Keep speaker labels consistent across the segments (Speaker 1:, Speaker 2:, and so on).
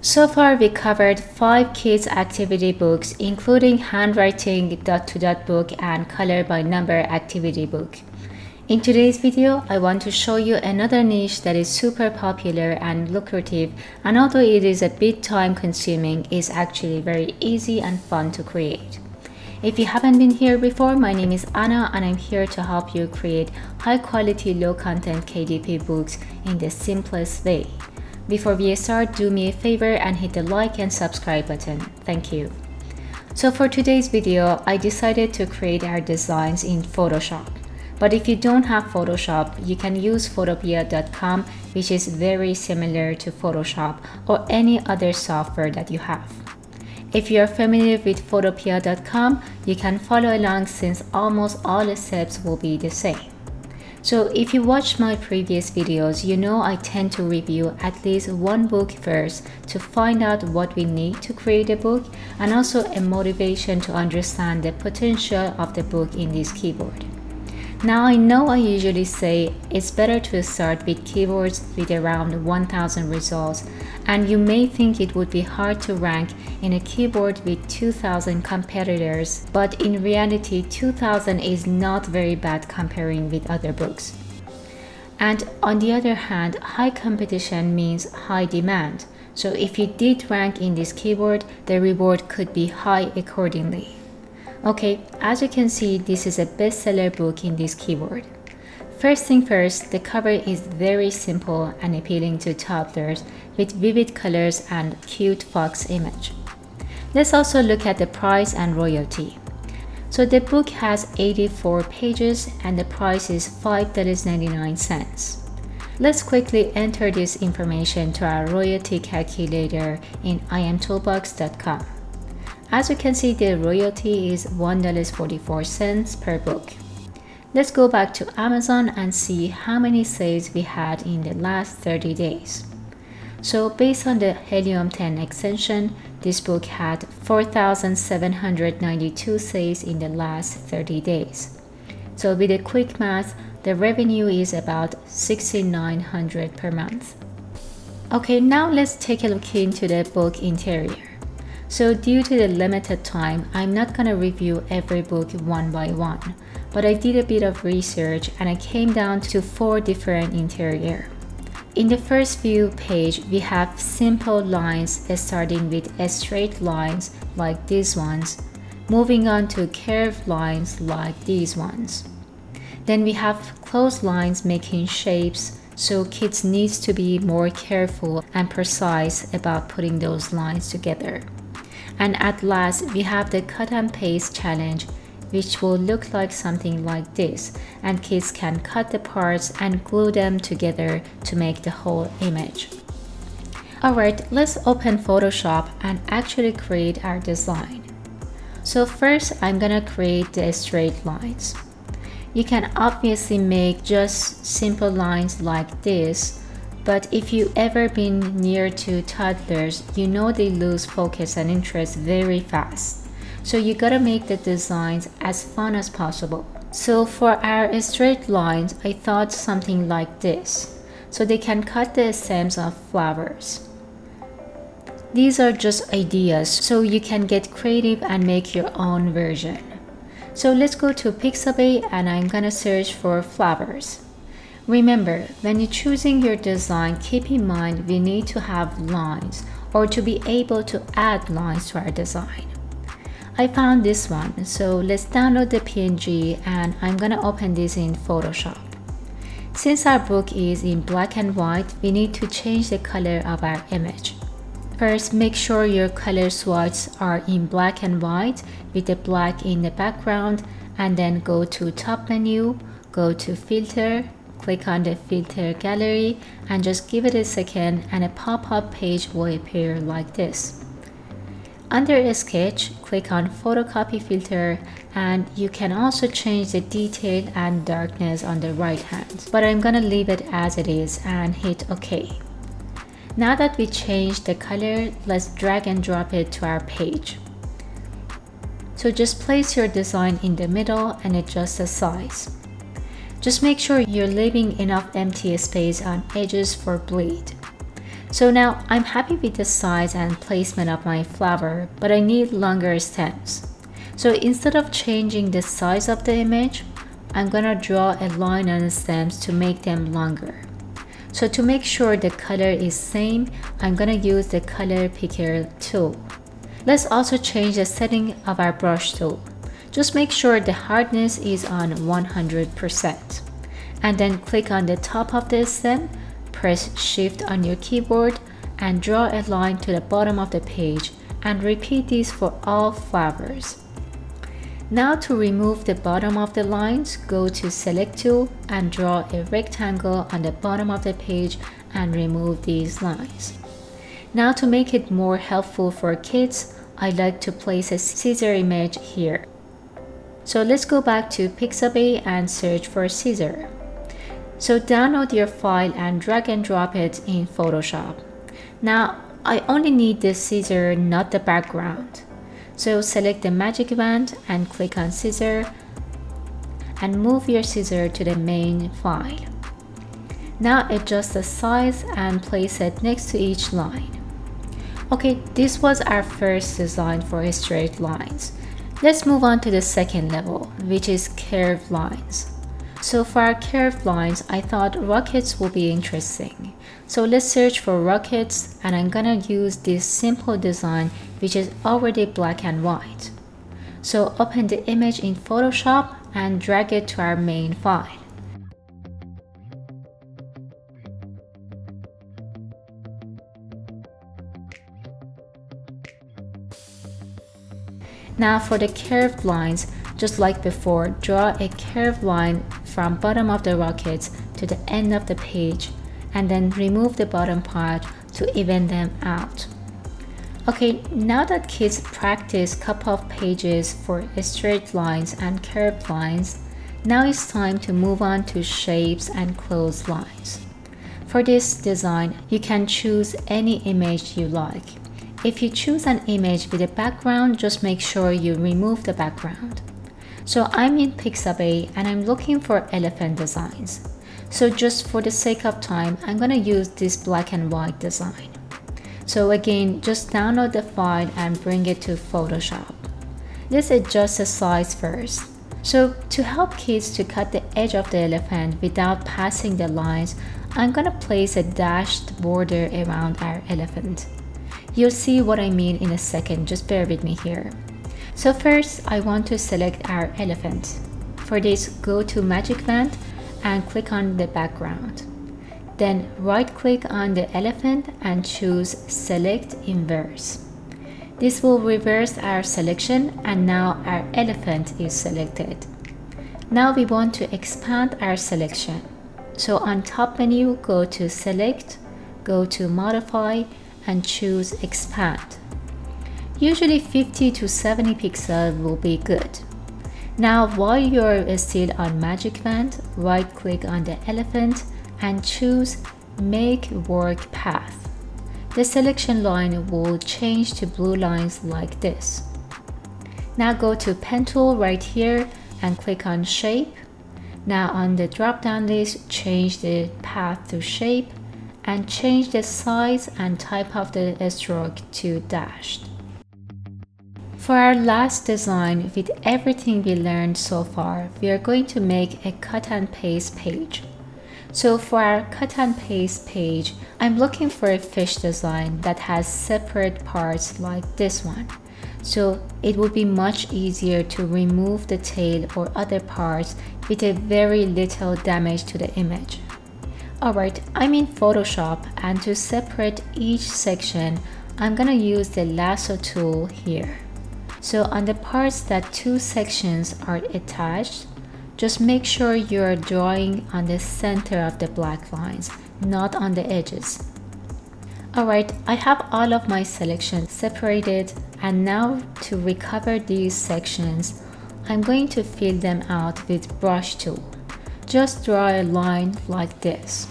Speaker 1: So far, we covered 5 kids activity books, including handwriting, dot-to-dot book, and color by number activity book. In today's video, I want to show you another niche that is super popular and lucrative, and although it is a bit time consuming, is actually very easy and fun to create. If you haven't been here before, my name is Anna and I'm here to help you create high quality, low content KDP books in the simplest way. Before we start, do me a favor and hit the like and subscribe button. Thank you. So for today's video, I decided to create our designs in Photoshop. But if you don't have Photoshop, you can use photopea.com, which is very similar to Photoshop or any other software that you have. If you are familiar with photopea.com, you can follow along since almost all the steps will be the same. So if you watched my previous videos, you know I tend to review at least one book first to find out what we need to create a book, and also a motivation to understand the potential of the book in this keyword. Now I know I usually say it's better to start with keywords with around 1000 results, and you may think it would be hard to rank in a keyword with 2000 competitors, but in reality 2000 is not very bad comparing with other books. And on the other hand, high competition means high demand. So if you did rank in this keyword, the reward could be high accordingly. Okay, as you can see, this is a bestseller book in this keyword. First thing first, the cover is very simple and appealing to toddlers with vivid colors and cute fox image. Let's also look at the price and royalty. So the book has 84 pages and the price is $5.99. Let's quickly enter this information to our royalty calculator in imtoolbox.com. As you can see, the royalty is $1.44 per book. Let's go back to Amazon and see how many sales we had in the last 30 days. So based on the Helium 10 extension, this book had 4,792 sales in the last 30 days. So with a quick math, the revenue is about $6,900 per month. Okay, now let's take a look into the book interior. So due to the limited time, I'm not gonna review every book one by one, but I did a bit of research and I came down to 4 different interior. In the first view page, we have simple lines starting with straight lines like these ones, moving on to curved lines like these ones. Then we have closed lines making shapes, so kids need to be more careful and precise about putting those lines together. And at last, we have the cut and paste challenge, which will look like something like this, and kids can cut the parts and glue them together to make the whole image. Alright, let's open Photoshop and actually create our design. So first, I'm gonna create the straight lines. You can obviously make just simple lines like this, but if you ever been near to toddlers, you know they lose focus and interest very fast. So you gotta make the designs as fun as possible. So for our straight lines, I thought something like this. So they can cut the stems of flowers. These are just ideas, so you can get creative and make your own version. So let's go to Pixabay and I'm gonna search for flowers. Remember, when you're choosing your design, keep in mind we need to have lines or to be able to add lines to our design. I found this one, so let's download the PNG and I'm gonna open this in Photoshop. Since our book is in black and white, we need to change the color of our image. First, make sure your color swatches are in black and white with the black in the background, and then go to top menu, go to filter, click on the filter gallery and just give it a second and a pop-up page will appear like this. Under sketch, click on photocopy filter and you can also change the detail and darkness on the right hand, but I'm gonna leave it as it is and hit OK. Now that we changed the color, let's drag and drop it to our page. So just place your design in the middle and adjust the size. Just make sure you're leaving enough empty space on edges for bleed. So now I'm happy with the size and placement of my flower, but I need longer stems. So instead of changing the size of the image, I'm gonna draw a line on the stems to make them longer. So to make sure the color is same, I'm gonna use the color picker tool. Let's also change the setting of our brush tool. Just make sure the hardness is on 100%. And then click on the top of the stem, press Shift on your keyboard and draw a line to the bottom of the page, and repeat this for all flowers. Now to remove the bottom of the lines, go to Select tool and draw a rectangle on the bottom of the page and remove these lines. Now to make it more helpful for kids, I like to place a scissor image here. So let's go back to Pixabay and search for scissor. So download your file and drag and drop it in Photoshop. Now I only need the scissor, not the background. So select the magic wand and click on scissor and move your scissor to the main file. Now adjust the size and place it next to each line. Okay, this was our first design for straight lines. Let's move on to the second level, which is curved lines. So for our curved lines, I thought rockets will be interesting. So let's search for rockets, and I'm gonna use this simple design which is already black and white. So open the image in Photoshop and drag it to our main file. Now for the curved lines, just like before, draw a curved line from bottom of the rockets to the end of the page, and then remove the bottom part to even them out. Okay, now that kids practice couple of pages for straight lines and curved lines, now it's time to move on to shapes and closed lines. For this design, you can choose any image you like. If you choose an image with a background, just make sure you remove the background. So I'm in Pixabay and I'm looking for elephant designs. So just for the sake of time, I'm gonna use this black and white design. So again, just download the file and bring it to Photoshop. Let's adjust the size first. So to help kids to cut the edge of the elephant without passing the lines, I'm gonna place a dashed border around our elephant. You'll see what I mean in a second, just bear with me here. So first, I want to select our elephant. For this, go to Magic Wand and click on the background. Then right-click on the elephant and choose Select Inverse. This will reverse our selection, and now our elephant is selected. Now we want to expand our selection. So on top menu, go to Select, go to Modify, and choose Expand. Usually 50 to 70 pixels will be good. Now while you're still on Magic Wand, right click on the elephant and choose Make Work Path. The selection line will change to blue lines like this. Now go to Pen tool right here and click on Shape. Now on the drop down list, change the path to Shape and change the size and type of the stroke to dashed. For our last design, with everything we learned so far, we are going to make a cut and paste page. So for our cut and paste page, I'm looking for a fish design that has separate parts like this one. So it would be much easier to remove the tail or other parts with a very little damage to the image. Alright, I'm in Photoshop, and to separate each section, I'm gonna use the lasso tool here. So on the parts that two sections are attached, just make sure you're drawing on the center of the black lines, not on the edges. Alright, I have all of my selections separated, and now to recover these sections, I'm going to fill them out with brush tool. Just draw a line like this.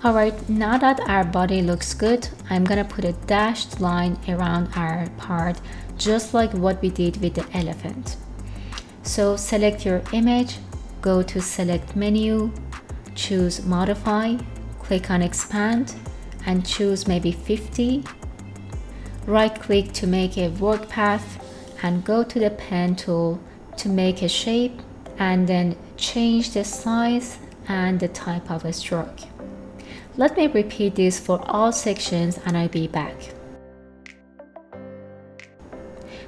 Speaker 1: Alright, now that our body looks good, I'm gonna put a dashed line around our part, just like what we did with the elephant. So select your image, go to Select menu, choose Modify, click on Expand, and choose maybe 50. Right click to make a work path and go to the pen tool to make a shape and then change the size and the type of a stroke. Let me repeat this for all sections and I'll be back.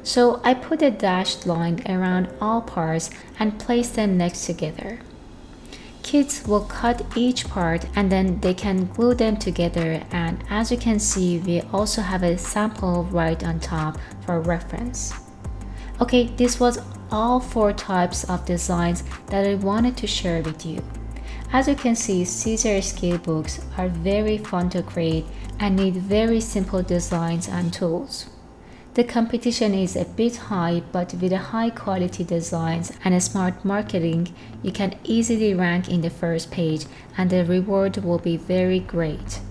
Speaker 1: So I put a dashed line around all parts and place them next together. Kids will cut each part and then they can glue them together, and as you can see, we also have a sample right on top for reference. Okay, this was all 4 types of designs that I wanted to share with you. As you can see, Scissor sketchbooks are very fun to create and need very simple designs and tools. The competition is a bit high, but with a high quality designs and a smart marketing, you can easily rank in the first page and the reward will be very great.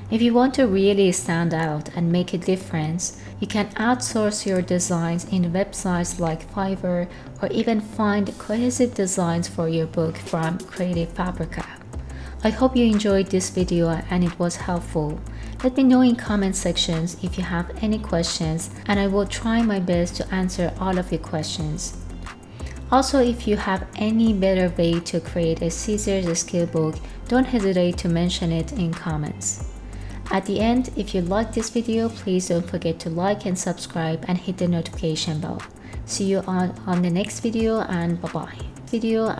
Speaker 1: If you want to really stand out and make a difference, you can outsource your designs in websites like Fiverr or even find cohesive designs for your book from Creative Fabrica. I hope you enjoyed this video and it was helpful. Let me know in comment sections if you have any questions and I will try my best to answer all of your questions. Also, if you have any better way to create a scissors sketchbook, don't hesitate to mention it in comments. At the end, if you like this video, please don't forget to like and subscribe and hit the notification bell. See you on the next video and bye-bye.